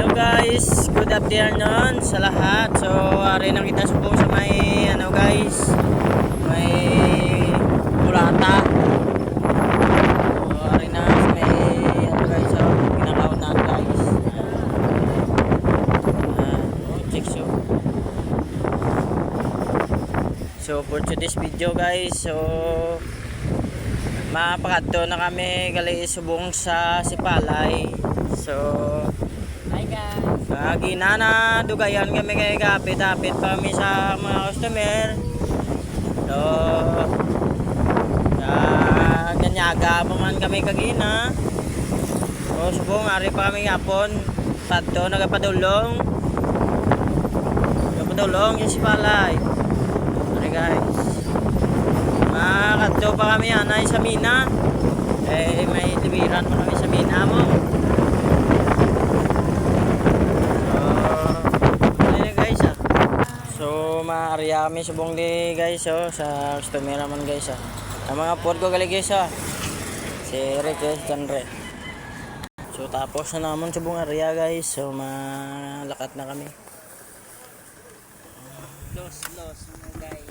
Hello guys, good afternoon sa lahat. So, ari na kita subong sa may guys, may Murata. So, ari na sa may guys, so pinakaon na guys. Check so for today's video guys, so mapakadto na kami gali subong sa Sipalay. So Hi guys. ginana dugayan kami kay kapit-apit pa kami sa mga customer. So ganyaga pa man kami kagina. So subong ari pa kami hapon padto nagapadulong yung Sipalay. Ari guys, makadto pa kami anay sa mina. May libiran mo kami sa mina mo. So maariya kami subong di guys, sa customer naman guys. Ang mga pod ko gali guys, si Eric Janre. So tapos na naman subong area guys, so malakat na kami. Los guys.